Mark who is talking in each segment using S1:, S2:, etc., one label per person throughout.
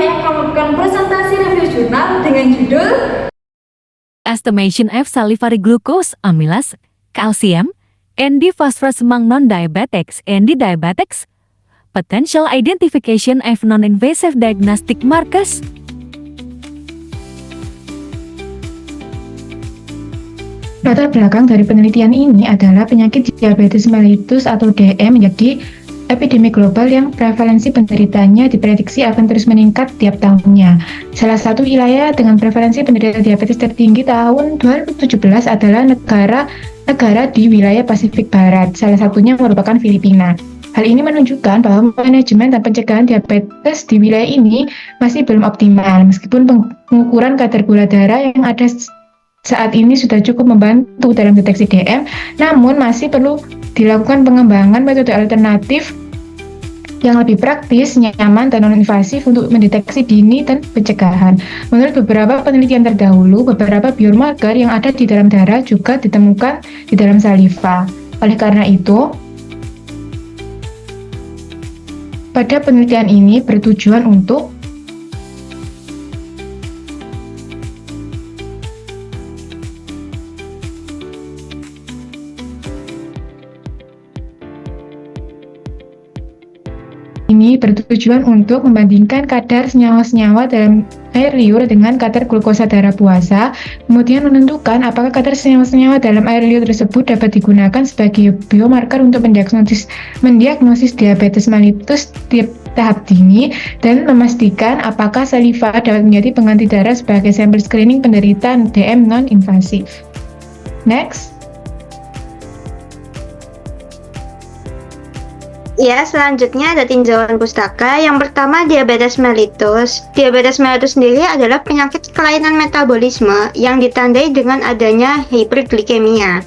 S1: kami akan melakukan presentasi review jurnal dengan judul
S2: Estimation of Salivary Glucose, Amylase, Calcium, and Phosphorus among Non-Diabetics and Diabetics. Potential Identification of Non-Invasive Diagnostic Markers.
S3: Latar belakang dari penelitian ini adalah penyakit diabetes mellitus atau DM menjadi epidemi global yang prevalensi penderitanya diprediksi akan terus meningkat tiap tahunnya. Salah satu wilayah dengan prevalensi penderita diabetes tertinggi tahun 2017 adalah negara di wilayah Pasifik Barat, salah satunya merupakan Filipina. Hal ini menunjukkan bahwa manajemen dan pencegahan diabetes di wilayah ini masih belum optimal, meskipun pengukuran kadar gula darah yang ada saat ini sudah cukup membantu dalam deteksi DM, namun masih perlu dilakukan pengembangan metode alternatif yang lebih praktis, nyaman, dan non-invasif untuk mendeteksi dini dan pencegahan. Menurut beberapa penelitian terdahulu, beberapa biomarker yang ada di dalam darah juga ditemukan di dalam saliva. Oleh karena itu, pada penelitian ini bertujuan untuk membandingkan kadar senyawa-senyawa dalam air liur dengan kadar glukosa darah puasa, kemudian menentukan apakah kadar senyawa-senyawa dalam air liur tersebut dapat digunakan sebagai biomarker untuk mendiagnosis diabetes mellitus tahap dini, dan memastikan apakah saliva dapat menjadi pengganti darah sebagai sampel screening penderita DM non-invasif. Next.
S4: Ya, selanjutnya ada tinjauan pustaka. Yang pertama, diabetes mellitus. Diabetes mellitus sendiri adalah penyakit kelainan metabolisme yang ditandai dengan adanya hiperglikemia.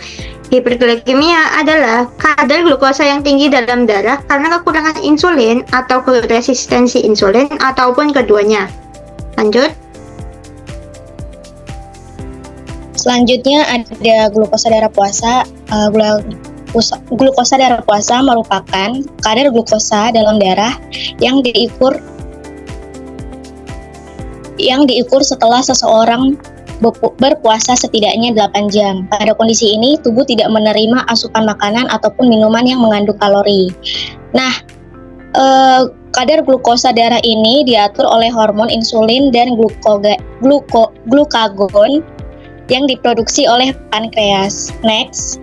S4: Hiperglikemia adalah kadar glukosa yang tinggi dalam darah karena kekurangan insulin atau resistensi insulin ataupun keduanya. Lanjut.
S5: Selanjutnya ada glukosa darah puasa. Glukosa darah puasa merupakan kadar glukosa dalam darah yang diukur setelah seseorang berpuasa setidaknya 8 jam. Pada kondisi ini, tubuh tidak menerima asupan makanan ataupun minuman yang mengandung kalori. Nah, kadar glukosa darah ini diatur oleh hormon insulin dan glukagon yang diproduksi oleh pankreas. Next.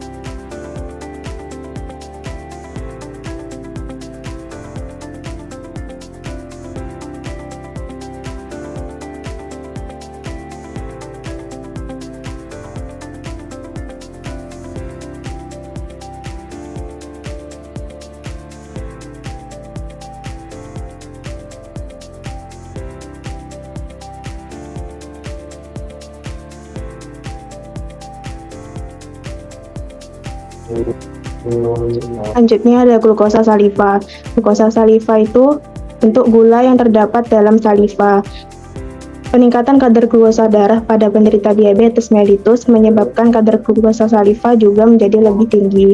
S6: Selanjutnya ada glukosa saliva. Glukosa saliva itu bentuk gula yang terdapat dalam saliva. Peningkatan kadar glukosa darah pada penderita diabetes mellitus menyebabkan kadar glukosa saliva juga menjadi lebih tinggi.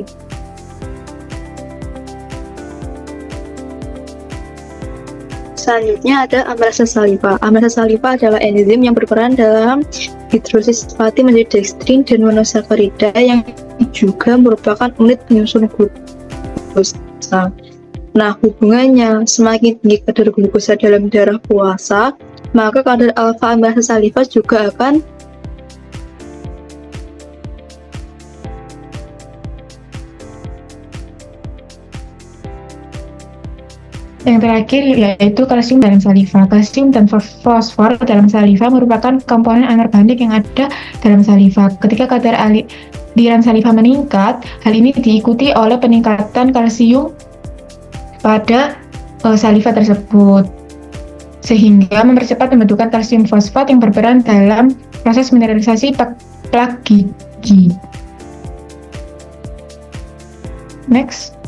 S7: Selanjutnya ada amilase saliva. Amilase saliva adalah enzim yang berperan dalam hidrolisis fatty menjadi dextrin dan monosakarida yang juga merupakan unit penyusun glukosa. Nah, hubungannya semakin tinggi kadar glukosa dalam darah puasa, maka kadar alfa amilase saliva juga akan
S3: Yang terakhir yaitu kalsium dalam saliva. Kalsium dan fosfor dalam saliva merupakan komponen anorganik yang ada dalam saliva. Ketika kadar di dalam saliva meningkat, hal ini diikuti oleh peningkatan kalsium pada saliva tersebut, sehingga mempercepat pembentukan kalsium fosfat yang berperan dalam proses mineralisasi plak gigi. Next.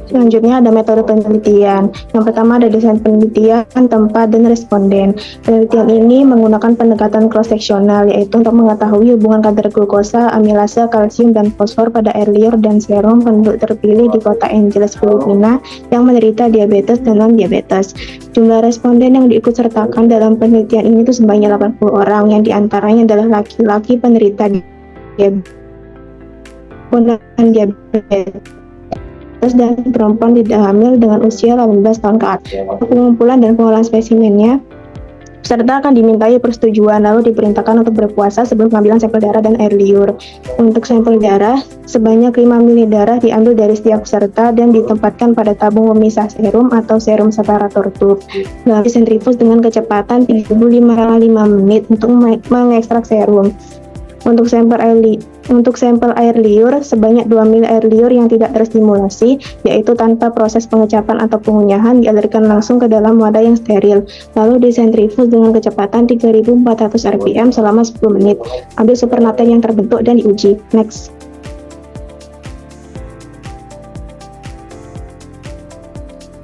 S6: Selanjutnya ada metode penelitian. Yang pertama ada desain penelitian, tempat, dan responden. Penelitian ini menggunakan pendekatan cross-seksional, yaitu untuk mengetahui hubungan kadar glukosa, amilase, kalsium, dan fosfor pada air liur dan serum penduduk terpilih di kota Angeles, Filipina yang menderita diabetes dan non-diabetes. Jumlah responden yang diikutsertakan dalam penelitian ini itu sebanyak 80 orang, yang diantaranya adalah laki-laki penderita diabetes dan perempuan tidak hamil dengan usia 18 tahun ke atas. Pengumpulan dan pengolahan spesimennya, peserta akan dimintai persetujuan lalu diperintahkan untuk berpuasa sebelum pengambilan sampel darah dan air liur. Untuk sampel darah, sebanyak 5 ml darah diambil dari setiap peserta dan ditempatkan pada tabung pemisah serum atau serum separator tube. Lalu disentrifus dengan kecepatan 35 menit untuk mengekstrak serum. Untuk sampel air liur, sebanyak 2 ml air liur yang tidak terstimulasi, yaitu tanpa proses pengecapan atau pengunyahan, dialirkan langsung ke dalam wadah yang steril, lalu disentrifus dengan kecepatan 3.400 rpm selama 10 menit. Ambil supernatant yang terbentuk dan diuji. Next.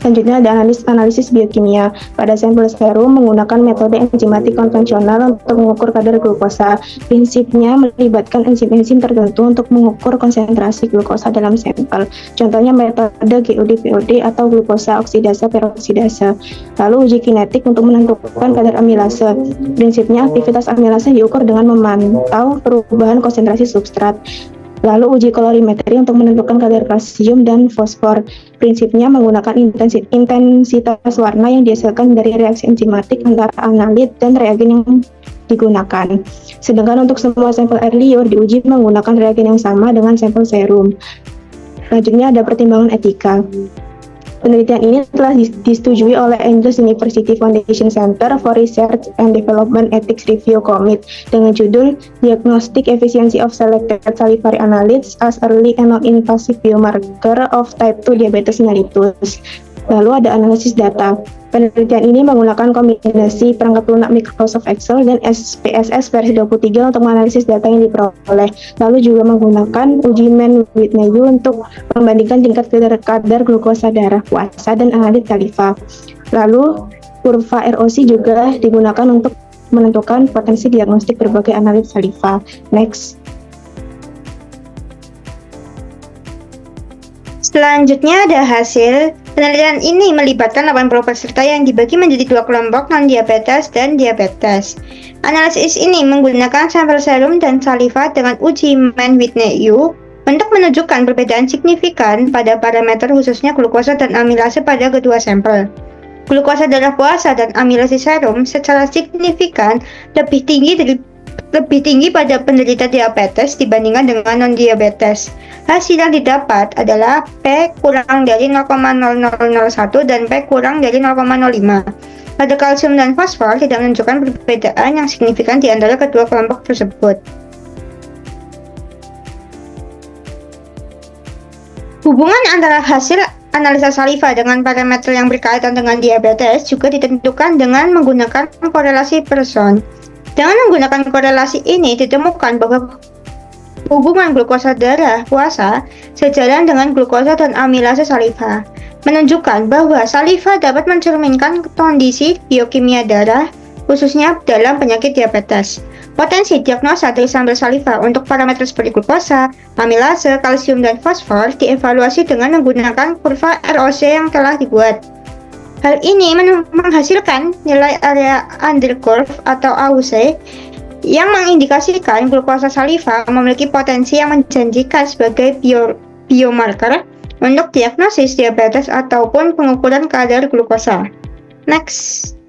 S6: Selanjutnya ada analisis biokimia. Pada sampel serum menggunakan metode enzimatik konvensional untuk mengukur kadar glukosa. Prinsipnya melibatkan enzim-enzim tertentu untuk mengukur konsentrasi glukosa dalam sampel. Contohnya metode GOD-POD atau glukosa oksidase peroksidase. Lalu uji kinetik untuk menentukan kadar amilase. Prinsipnya aktivitas amilase diukur dengan memantau perubahan konsentrasi substrat. Lalu uji kolorimetri untuk menentukan kadar kalsium dan fosfor. Prinsipnya menggunakan intensitas warna yang dihasilkan dari reaksi enzimatik antara analit dan reagen yang digunakan. Sedangkan untuk semua sampel air liur diuji menggunakan reagen yang sama dengan sampel serum. Selanjutnya ada pertimbangan etika. Penelitian ini telah disetujui oleh Angeles University Foundation Center for Research and Development Ethics Review Committee dengan judul Diagnostic Efficiency of Selected Salivary Analytes as Early and Non-Invasive Biomarker of Type 2 Diabetes mellitus. Lalu ada analisis data. Penelitian ini menggunakan kombinasi perangkat lunak Microsoft Excel dan SPSS versi 23 untuk menganalisis data yang diperoleh. Lalu juga menggunakan uji Mann-Whitney untuk membandingkan tingkat kadar glukosa darah puasa dan analit saliva. Lalu kurva ROC juga digunakan untuk menentukan potensi diagnostik berbagai analit saliva. Next.
S4: Selanjutnya ada hasil. Penelitian ini melibatkan 80 peserta yang dibagi menjadi dua kelompok non-diabetes dan diabetes. Analisis ini menggunakan sampel serum dan saliva dengan uji Mann-Whitney untuk menunjukkan perbedaan signifikan pada parameter khususnya glukosa dan amilase pada kedua sampel. Glukosa darah puasa dan amilase serum secara signifikan lebih tinggi pada penderita diabetes dibandingkan dengan non-diabetes. Hasil yang didapat adalah P kurang dari 0,0001 dan P kurang dari 0,05. Pada kalsium dan fosfor tidak menunjukkan perbedaan yang signifikan di antara kedua kelompok tersebut. Hubungan antara hasil analisa saliva dengan parameter yang berkaitan dengan diabetes juga ditentukan dengan menggunakan korelasi Pearson. Dengan menggunakan korelasi ini ditemukan bahwa hubungan glukosa darah puasa sejalan dengan glukosa dan amilase saliva, menunjukkan bahwa saliva dapat mencerminkan kondisi biokimia darah, khususnya dalam penyakit diabetes. Potensi diagnosa dari sampel saliva untuk parameter seperti glukosa, amilase, kalsium, dan fosfor dievaluasi dengan menggunakan kurva ROC yang telah dibuat. Hal ini menghasilkan nilai area under curve atau AUC yang mengindikasikan glukosa saliva memiliki potensi yang menjanjikan sebagai biomarker untuk diagnosis diabetes ataupun pengukuran kadar glukosa. Next.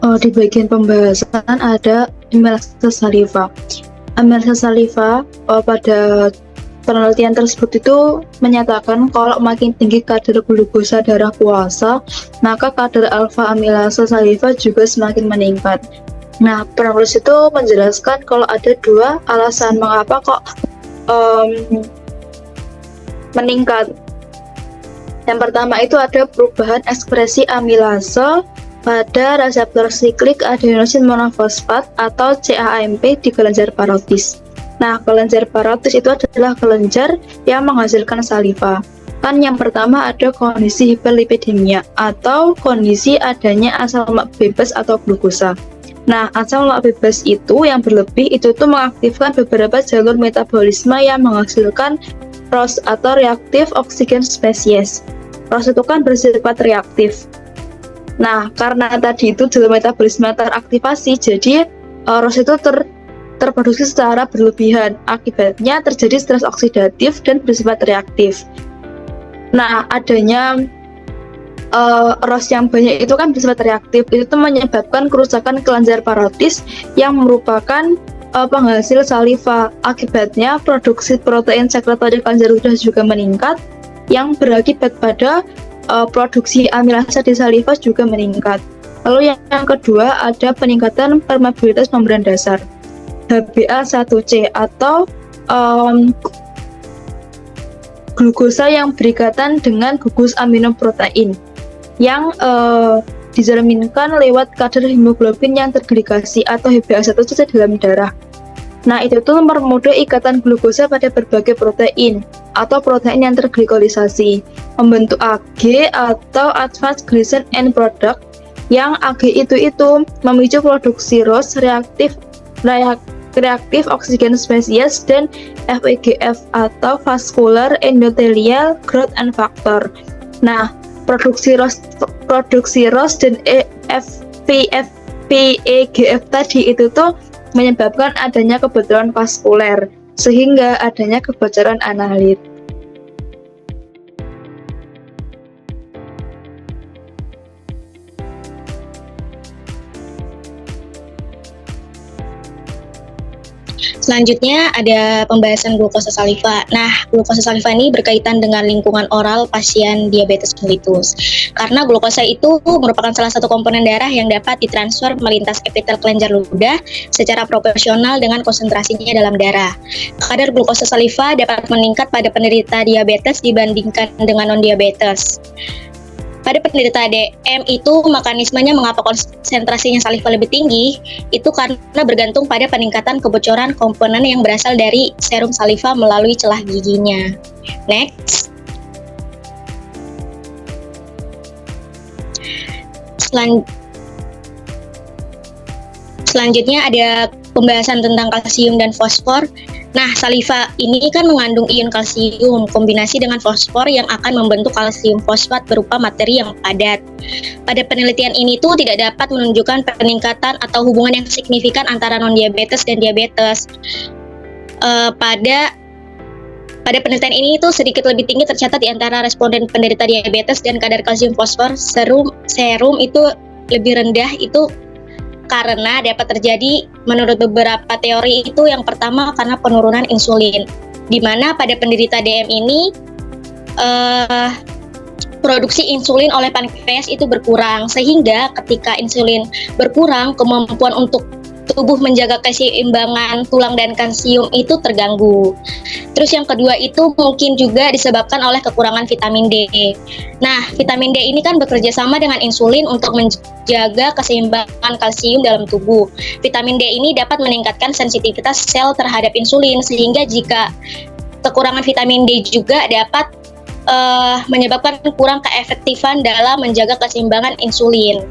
S7: Di bagian pembahasan ada amilase saliva. Amilase saliva pada penelitian tersebut itu menyatakan kalau makin tinggi kadar glukosa darah puasa, maka kadar alfa amilase saliva juga semakin meningkat. Nah, penulis itu menjelaskan kalau ada dua alasan mengapa kok meningkat. Yang pertama itu ada perubahan ekspresi amilase pada reseptor siklik adenosin monofosfat atau CAMP di kelenjar parotis. Nah, kelenjar parotis itu adalah kelenjar yang menghasilkan saliva. Kan yang pertama ada kondisi hiperlipidemia atau kondisi adanya asam lemak bebas atau glukosa. Nah, asam lemak bebas itu yang berlebih itu tuh mengaktifkan beberapa jalur metabolisme yang menghasilkan ROS atau reaktif oksigen spesies. ROS itu kan bersifat reaktif. Nah, karena tadi itu jalur metabolisme teraktivasi, jadi ROS itu terproduksi secara berlebihan. Akibatnya terjadi stres oksidatif dan bersifat reaktif. Nah, adanya ROS yang banyak itu kan bersifat reaktif, itu tuh menyebabkan kerusakan kelenjar parotis yang merupakan penghasil saliva. Akibatnya produksi protein sekretorik kelenjar ludah juga meningkat, yang berakibat pada produksi amilasa di saliva juga meningkat. Lalu yang kedua ada peningkatan permeabilitas membran dasar HbA1c atau glukosa yang berikatan dengan gugus aminoprotein yang dicerminkan lewat kadar hemoglobin yang tergligasi atau HbA1c dalam darah. Nah, itu tuh mempermudah ikatan glukosa pada berbagai protein atau protein yang terglikolisasi, membentuk Ag atau Advanced Glycan End Product, yang Ag itu memicu produksi ROS reaktif oksigen spesies dan VEGF atau Vascular Endothelial Growth and Factor. Nah, produksi ROS dan VEGF tadi itu tuh menyebabkan adanya kebocoran vaskuler, sehingga adanya kebocoran analit.
S5: Selanjutnya ada pembahasan glukosa saliva. Nah, glukosa saliva ini berkaitan dengan lingkungan oral pasien diabetes mellitus. Karena glukosa itu merupakan salah satu komponen darah yang dapat ditransfer melintas epitel kelenjar ludah secara proporsional dengan konsentrasinya dalam darah. Kadar glukosa saliva dapat meningkat pada penderita diabetes dibandingkan dengan non-diabetes. Pada penderita DM itu mekanismenya mengapa konsentrasinya saliva lebih tinggi itu karena bergantung pada peningkatan kebocoran komponen yang berasal dari serum saliva melalui celah giginya. Next. Selanjutnya ada pembahasan tentang kalsium dan fosfor. Nah, saliva ini kan mengandung ion kalsium kombinasi dengan fosfor yang akan membentuk kalsium fosfat berupa materi yang padat. Pada penelitian ini tuh tidak dapat menunjukkan peningkatan atau hubungan yang signifikan antara non-diabetes dan diabetes. Pada penelitian ini itu sedikit lebih tinggi tercatat di antara responden penderita diabetes dan kadar kalsium fosfor serum itu lebih rendah itu karena dapat terjadi menurut beberapa teori itu yang pertama karena penurunan insulin, di mana pada penderita DM ini produksi insulin oleh pankreas itu berkurang, sehingga ketika insulin berkurang kemampuan untuk tubuh menjaga keseimbangan tulang dan kalsium itu terganggu. Terus yang kedua itu mungkin juga disebabkan oleh kekurangan vitamin D. Nah, vitamin D ini kan bekerja sama dengan insulin untuk menjaga keseimbangan kalsium dalam tubuh. Vitamin D ini dapat meningkatkan sensitivitas sel terhadap insulin, sehingga jika kekurangan vitamin D juga dapat menyebabkan kurang keefektifan dalam menjaga keseimbangan insulin.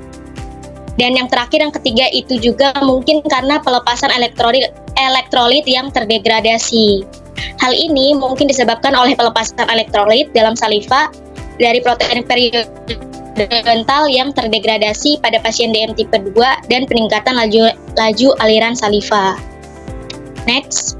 S5: Dan yang terakhir, yang ketiga itu juga mungkin karena pelepasan elektrolit yang terdegradasi. Hal ini mungkin disebabkan oleh pelepasan elektrolit dalam saliva dari protein periodontal yang terdegradasi pada pasien DM tipe 2 dan peningkatan laju aliran saliva. Next.